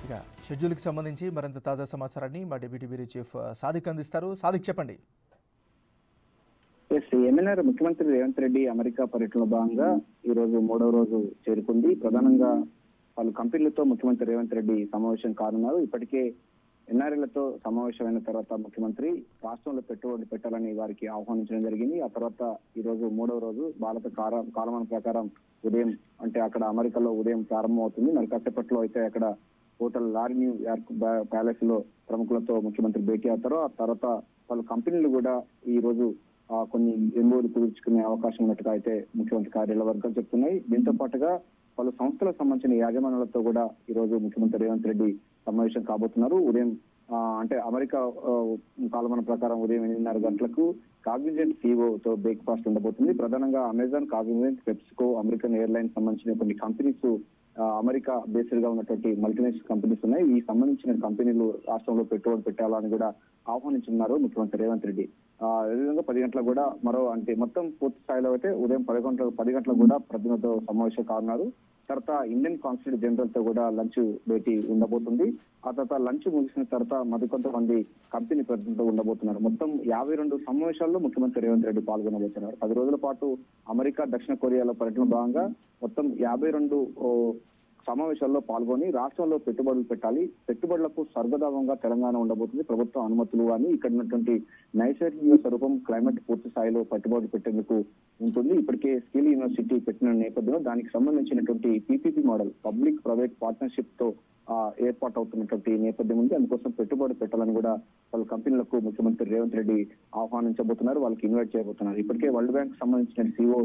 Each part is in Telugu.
ఇక షెడ్యూల్కి సంబంధించి మరింత తాజా సమాచారాన్ని మా డిప్యూటీ బ్యూరో చీఫ్ సాదిక్ అందిస్తారు. సాదిక్ చెప్పండి. ఎమ్మెల్యేలు ముఖ్యమంత్రి రేవంత్ రెడ్డి అమెరికా పర్యటనలో భాగంగా ఈ రోజు 3వ రోజు చేరుకుంది. ప్రధానంగా పలు కంపెనీలతో ముఖ్యమంత్రి రేవంత్ రెడ్డి సమావేశం కానున్నారు. ఇప్పటికే ఎన్ఆర్ఐలతో సమావేశమైన తర్వాత ముఖ్యమంత్రి రాష్ట్రంలో పెట్టుబడులు పెట్టాలని వారికి ఆహ్వానించడం జరిగింది. ఆ తర్వాత ఈ రోజు 3వ రోజు భారత కాలమాన ప్రకారం ఉదయం అంటే అక్కడ అమెరికాలో ఉదయం ప్రారంభం అవుతుంది. మరి కాసేపట్లో అయితే అక్కడ hotel lorry new York palace లో ప్రముఖులతో ముఖ్యమంత్రి భేటీ అవుతారు. ఆ తర్వాత పలు కంపెనీలు కూడా ఈ రోజు కొన్ని ఎంఓలు కుదుర్చుకునే అవకాశం ఉన్నట్టుగా అయితే ముఖ్యమంత్రి కార్యాలయ వర్గాలు చెప్తున్నాయి. దీంతో పాటుగా పలు సంస్థలకు సంబంధించిన యాజమాన్యాలతో కూడా ఈ రోజు ముఖ్యమంత్రి రేవంత్ రెడ్డి సమావేశం కాబోతున్నారు. ఉదయం అంటే అమెరికా కాలమాన ప్రకారం ఉదయం 8:30 గంటలకు కాగ్నిజెంట్ CEO తో బ్రేక్ఫాస్ట్ ఉండబోతుంది. ప్రధానంగా Amazon, Cognizant, PepsiCo, American airlines సంబంధించిన కొన్ని కంపెనీస్ అమెరికా బేస్డ్ గా ఉన్నటువంటి మల్టీనేషనల్ కంపెనీస్ ఉన్నాయి. ఈ సంబంధించిన కంపెనీలు రాష్ట్రంలో పెట్టుబడి పెట్టాలని కూడా ఆహ్వానించున్నారు ముఖ్యమంత్రి రేవంత్ రెడ్డి. అదేవిధంగా 10 గంటలకు కూడా మరో అంటే మొత్తం పూర్తి స్థాయిలో అయితే ఉదయం 10 గంటలకు కూడా ప్రతినిధులతో సమావేశం కానున్నారు. తర్వాత ఇండియన్ కాన్సులేట్ జనరల్ తో కూడా లంచ్ భేటీ ఉండబోతుంది. ఆ తర్వాత లంచ్ ముగిసిన తర్వాత మరికొంతమంది కంపెనీ ప్రతినిధులతో ఉండబోతున్నారు. మొత్తం 52 సమావేశాల్లో ముఖ్యమంత్రి రేవంత్ రెడ్డి పాల్గొనబోతున్నారు. 10 రోజుల పాటు అమెరికా, దక్షిణ కొరియాలో పర్యటన భాగంగా మొత్తం 52 సమావేశాల్లో పాల్గొని రాష్ట్రంలో పెట్టుబడులు పెట్టాలి, పెట్టుబడులకు స్వర్గధామంగా తెలంగాణ ఉండబోతుంది, ప్రభుత్వం అనుమతులు అని ఇక్కడ ఉన్నటువంటి నైసర్గిక స్వరూపం క్లైమేట్ పూర్తి స్థాయిలో పెట్టుబడులు పెట్టేందుకు ఉంటుంది. ఇప్పటికే స్కిల్ యూనివర్సిటీ పెట్టిన నేపథ్యంలో దానికి సంబంధించినటువంటి PPP model public private partnership తో ఏర్పాటు అవుతున్నటువంటి నేపథ్యం ఉంది. అందుకోసం పెట్టుబడి పెట్టాలని కూడా పలు కంపెనీలకు ముఖ్యమంత్రి రేవంత్ రెడ్డి ఆహ్వానించబోతున్నారు, వాళ్ళకి ఇన్వైట్ చేయబోతున్నారు. ఇప్పటికే వరల్డ్ బ్యాంక్ సంబంధించిన CEO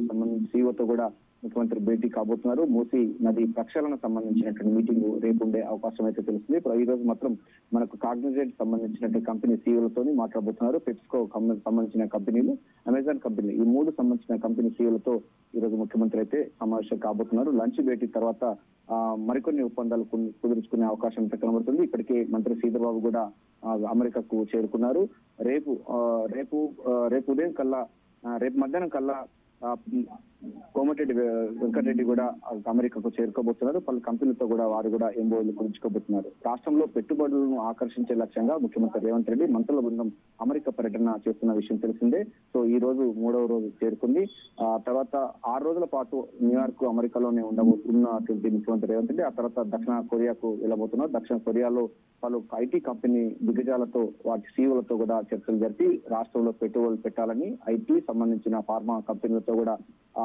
కూడా ముఖ్యమంత్రి భేటీ కాబోతున్నారు. మూసీ నది ప్రక్షాళన సంబంధించినటువంటి మీటింగ్ రేపు ఉండే అవకాశం అయితే తెలుస్తుంది. ఈ రోజు మాత్రం మనకు కాగ్నిజెంట్ సంబంధించినటువంటి కంపెనీ CEOలతో మాట్లాడబోతున్నారు. పెప్సికో సంబంధించిన కంపెనీలు, అమెజాన్ కంపెనీ, ఈ 3 సంబంధించిన కంపెనీ CEOలతో ఈ రోజు ముఖ్యమంత్రి అయితే సమావేశం కాబోతున్నారు. లంచ్ భేటీ తర్వాత మరికొన్ని ఒప్పందాలు కుదుర్చుకునే అవకాశం అయితే కనబడుతుంది. ఇప్పటికే మంత్రి శ్రీధర్ బాబు కూడా అమెరికాకు చేరుకున్నారు. రేపు ఉదయం కల్లా రేపు మధ్యాహ్నం కల్లా కోమటిరెడ్డి వెంకటరెడ్డి కూడా అమెరికాకు చేరుకోబోతున్నారు. పలు కంపెనీలతో కూడా వారు కూడా ఎంఓలు కుదుర్చుకోబోతున్నారు. రాష్ట్రంలో పెట్టుబడులను ఆకర్షించే లక్ష్యంగా ముఖ్యమంత్రి రేవంత్ రెడ్డి మంత్రుల బృందం అమెరికా పర్యటన చేస్తున్న విషయం తెలిసిందే. సో ఈ రోజు 3వ రోజు చేరుకుంది. తర్వాత 6 రోజుల పాటు న్యూయార్క్, అమెరికాలోనే ఉన్నటువంటి ముఖ్యమంత్రి రేవంత్ రెడ్డి ఆ తర్వాత దక్షిణ కొరియాకు వెళ్ళబోతున్నారు. దక్షిణ కొరియాలో పలు IT కంపెనీ దిగ్గజాలతో వాటి CEOలతో కూడా చర్చలు జరిపి రాష్ట్రంలో పెట్టుబడులు పెట్టాలని IT సంబంధించిన ఫార్మా కంపెనీలతో కూడా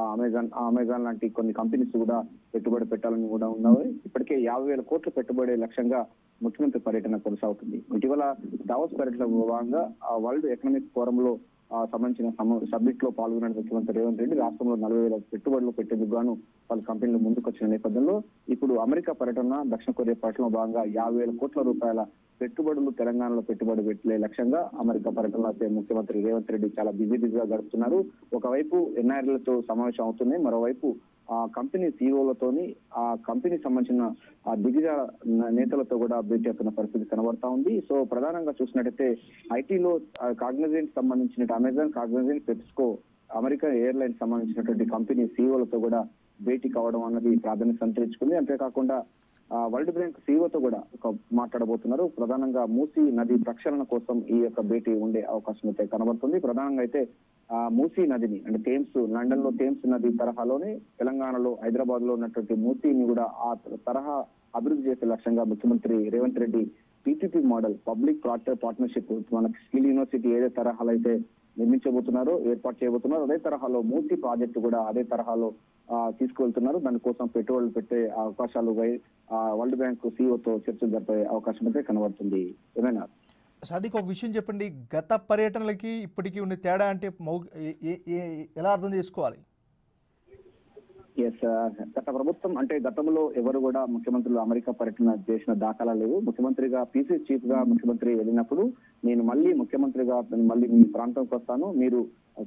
అమెజాన్ లాంటి కొన్ని కంపెనీస్ కూడా పెట్టుబడి పెట్టాలని కూడా ఉన్నాయి. ఇప్పటికే 50,000 కోట్ల పెట్టుబడి లక్ష్యంగా ముఖ్యమంత్రి పర్యటన కొనసాగుతుంది. ఇటీవల దావోస్ పర్యటన భాగంగా వరల్డ్ ఎకనామిక్ ఫోరం లో సంబంధించిన సబ్మిట్ లో పాల్గొన్న ముఖ్యమంత్రి రేవంత్ రెడ్డి రాష్ట్రంలో 40,000 పెట్టుబడులు పెట్టేందుకు గాను పలు కంపెనీలు ముందుకొచ్చిన నేపథ్యంలో ఇప్పుడు అమెరికా పర్యటన, దక్షిణ కొరియా పర్యటనలో భాగంగా 50,000 కోట్ల రూపాయల పెట్టుబడులు తెలంగాణలో పెట్టుబడి పెట్టే లక్ష్యంగా అమెరికా పర్యటనలో అయితే ముఖ్యమంత్రి రేవంత్ రెడ్డి చాలా బిజీగా గడుపుతున్నారు. ఒకవైపు ఎన్ఆర్ఐలతో సమావేశం అవుతున్నాయి, మరోవైపు కంపెనీ CEOలతోని ఆ కంపెనీ సంబంధించిన దిగ్గజ నేతలతో కూడా భేటీ అవుతున్న పరిస్థితి కనబడతా ఉంది. సో ప్రధానంగా చూసినట్టయితే ఐటీలో కాగ్నిజెంట్ సంబంధించిన Amazon, Cognizant, PepsiCo, American airlines సంబంధించినటువంటి కంపెనీ CEOలతో కూడా భేటీ కావడం అన్నది ప్రాధాన్యత సంతరించుకుంది. అంతేకాకుండా వరల్డ్ బ్యాంక్ CEO తో కూడా మాట్లాడబోతున్నారు. ప్రధానంగా మూసీ నది ప్రక్షాళన కోసం ఈ యొక్క భేటీ ఉండే అవకాశం అయితే కనబడుతుంది. ప్రధానంగా అయితే మూసీ నదిని అంటే లండన్ లో థేమ్స్ నది తరహాలోనే తెలంగాణలో హైదరాబాద్ లో ఉన్నటువంటి మూసీని కూడా ఆ తరహా అభివృద్ధి చేసే లక్ష్యంగా ముఖ్యమంత్రి Revanth Reddy PPP model public private partnership మనకి స్కిల్ యూనివర్సిటీ ఏదే తరహాలో అయితే నిర్మించబోతున్నారో, ఏర్పాటు చేయబోతున్నారు, అదే తరహాలో మూసీ ప్రాజెక్టు కూడా అదే తరహాలో తీసుకువెళ్తున్నారు. దానికోసం పెట్టుబడులు పెట్టే అవకాశాలు వరల్డ్ బ్యాంక్ CEOతో చర్చలు జరిపే అవకాశం అయితే కనబడుతుంది. ఏమైనా సాదిక్ ఒక విషయం చెప్పండి, గత పర్యటనలకి ఇప్పటికీ ఉండే తేడా అంటే ఎలా అర్థం చేసుకోవాలి? గత ప్రభుత్వం అంటే గతంలో ఎవరు కూడా ముఖ్యమంత్రులు అమెరికా పర్యటన చేసిన దాఖలా లేవు. ముఖ్యమంత్రిగా PCC చీఫ్ గా ముఖ్యమంత్రి వెళ్ళినప్పుడు నేను మళ్ళీ ముఖ్యమంత్రిగా మళ్ళీ మీ ప్రాంతంకి వస్తాను, మీరు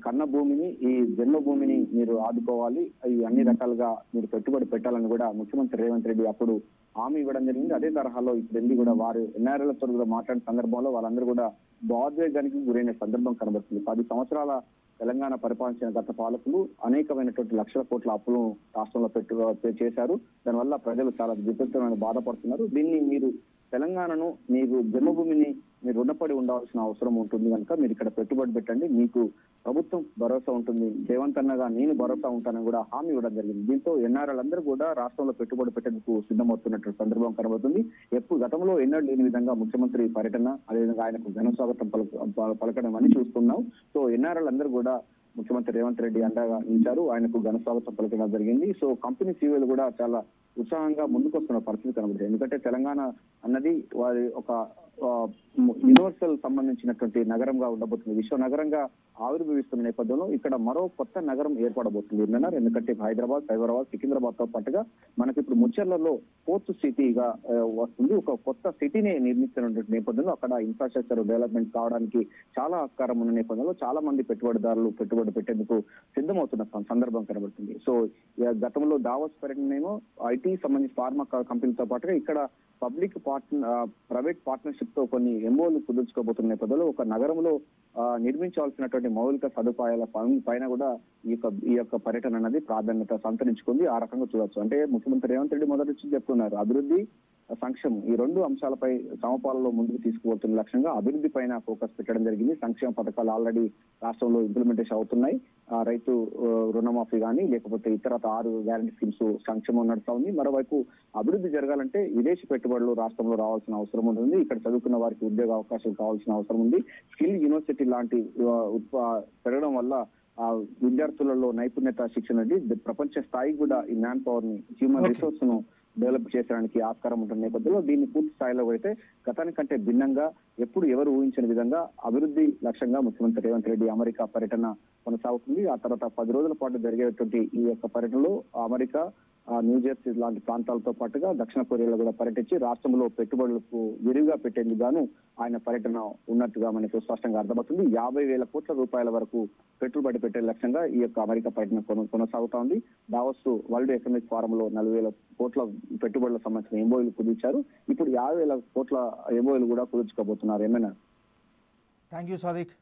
కన్న భూమిని, ఈ జన్మభూమిని మీరు ఆదుకోవాలి, ఈ అన్ని రకాలుగా మీరు పెట్టుబడి పెట్టాలని కూడా ముఖ్యమంత్రి రేవంత్ రెడ్డి అప్పుడు హామీ ఇవ్వడం జరిగింది. అదే తరహాలో ఇప్పుడు వెళ్ళి కూడా వారు ఎన్ఆర్ఐలతో కూడా మాట్లాడిన సందర్భంలో వాళ్ళందరూ కూడా భావోద్వేగానికి గురైన సందర్భం కనబడుతుంది. 10 సంవత్సరాల తెలంగాణ పరిపాలించిన గత పాలకులు అనేకమైనటువంటి లక్షల కోట్ల అప్పులు రాష్ట్రంలో చేశారు. దానివల్ల ప్రజలు చాలా విపరీతమైన బాధపడుతున్నారు. దీన్ని మీరు తెలంగాణను మీకు జన్మభూమిని మీరు రుణపడి ఉండాల్సిన అవసరం ఉంటుంది కనుక మీరు ఇక్కడ పెట్టుబడి పెట్టండి, మీకు ప్రభుత్వం భరోసా ఉంటుంది, రేవంత్ అన్నగా నేను భరోసా ఉంటానని కూడా హామీ ఇవ్వడం జరిగింది. దీంతో ఎన్ఆర్ఎల్ అందరూ కూడా రాష్ట్రంలో పెట్టుబడి పెట్టేందుకు సిద్ధమవుతున్నట్టు సందర్భం కనబడుతుంది. గతంలో ఎన్నడూ లేని విధంగా ముఖ్యమంత్రి పర్యటన, అదేవిధంగా ఆయనకు ఘన స్వాగతం పలకడం అని చూస్తున్నాం. సో ఎన్ఆర్ఎల్ అందరూ కూడా ముఖ్యమంత్రి రేవంత్ రెడ్డి అండగా నిలిచారు, ఆయనకు ఘన స్వాగతం పలకడం జరిగింది. సో కంపెనీ సీఈఓలు కూడా చాలా ఉత్సాహంగా ముందుకొస్తున్న పరిస్థితి కనబడుతుంది. ఎందుకంటే తెలంగాణ అన్నది వారి ఒక యూనివర్సల్ సంబంధించినటువంటి నగరంగా ఉండబోతుంది, విశ్వ నగరంగా ఆవిర్భవిస్తున్న నేపథ్యంలో ఇక్కడ మరో కొత్త నగరం ఏర్పడబోతుంది అన్నారు. ఎందుకంటే హైదరాబాద్, సైబరాబాద్, సికింద్రాబాద్ తో పాటుగా మనకి ఇప్పుడు ముచ్చర్లలో పోర్ట్ సిటీగా వస్తుంది. ఒక కొత్త సిటీని నిర్మిస్తున్నటువంటి నేపథ్యంలో అక్కడ ఇన్ఫ్రాస్ట్రక్చర్ డెవలప్మెంట్ కావడానికి చాలా ఆస్కారం ఉన్న నేపథ్యంలో చాలా మంది పెట్టుబడిదారులు పెట్టుబడి పెట్టేందుకు సిద్ధమవుతున్న సందర్భం కనబడుతుంది. సో గతంలో దావోస్ పర్యటనేమో ఐటీ సంబంధించి ఫార్మా కంపెనీలతో పాటుగా ఇక్కడ పబ్లిక్ ప్రైవేట్ పార్ట్నర్షిప్ తో కొన్ని ఎంఓలు కుదుర్చుకోబోతున్న నేపథ్యంలో ఒక నగరంలో నిర్మించాల్సినటువంటి మౌలిక సదుపాయాల పైన కూడా ఈ యొక్క పర్యటన అనేది ప్రాధాన్యత సంతరించుకుంది. ఆ రకంగా చూడొచ్చు. అంటే ముఖ్యమంత్రి రేవంత్ రెడ్డి మొదటి నుంచి చెప్తున్నారు, అభివృద్ధి, సంక్షేమం ఈ రెండు అంశాలపై సమపాలలో ముందుకు తీసుకుపోతున్న లక్ష్యంగా అభివృద్ధి పైన ఫోకస్ పెట్టడం జరిగింది. సంక్షేమ పథకాలు ఆల్రెడీ రాష్ట్రంలో ఇంప్లిమెంటేషన్ అవుతున్నాయి. రైతు రుణమాఫీ కానీ లేకపోతే ఇతర 6 గ్యారంటీ స్కీమ్స్ సంక్షేమం నడుస్తా ఉంది. మరోవైపు అభివృద్ధి జరగాలంటే విదేశీ పెట్టుబడులు రాష్ట్రంలో రావాల్సిన అవసరం ఉంటుంది. ఇక్కడ చదువుకున్న వారికి ఉద్యోగ అవకాశాలు కావాల్సిన అవసరం ఉంది. స్కిల్ యూనివర్సిటీ లాంటి పెరగడం వల్ల విద్యార్థులలో నైపుణ్యత శిక్షణ ప్రపంచ స్థాయి కూడా ఈ మ్యాన్ పవర్ ని, హ్యూమన్ రిసోర్స్ ను డెవలప్ చేయడానికి ఆస్కారం ఉంటున్న నేపథ్యంలో దీన్ని పూర్తి స్థాయిలో అయితే గతానికంటే భిన్నంగా ఎప్పుడు ఎవరు ఊహించిన విధంగా అభివృద్ధి లక్ష్యంగా ముఖ్యమంత్రి రేవంత్ రెడ్డి అమెరికా పర్యటన కొనసాగుతుంది. ఆ తర్వాత 10 రోజుల పాటు జరిగేటువంటి ఈ యొక్క పర్యటనలో అమెరికా, న్యూజెర్సీ లాంటి ప్రాంతాలతో పాటుగా దక్షిణ కొరియాలో కూడా పర్యటించి రాష్ట్రంలో పెట్టుబడులకు విరివిగా పెట్టేందుకు గాను ఆయన పర్యటన ఉన్నట్టుగా మనకు స్పష్టంగా అర్థమవుతుంది. 50,000 కోట్ల రూపాయల వరకు పెట్టుబడి పెట్టే లక్ష్యంగా ఈ యొక్క అమెరికా పర్యటన కొనసాగుతా ఉంది. దావోస్ వరల్డ్ ఎకనామిక్ ఫోరం లో 40,000 కోట్ల పెట్టుబడులకు సంబంధించిన ఎంఓయూలు కుదిర్చారు. ఇప్పుడు 50,000 కోట్ల ఎంఓయూలు కూడా కుదుర్చుకోబోతున్నారు. ఏమైనా థ్యాంక్ యూ సాదిక్.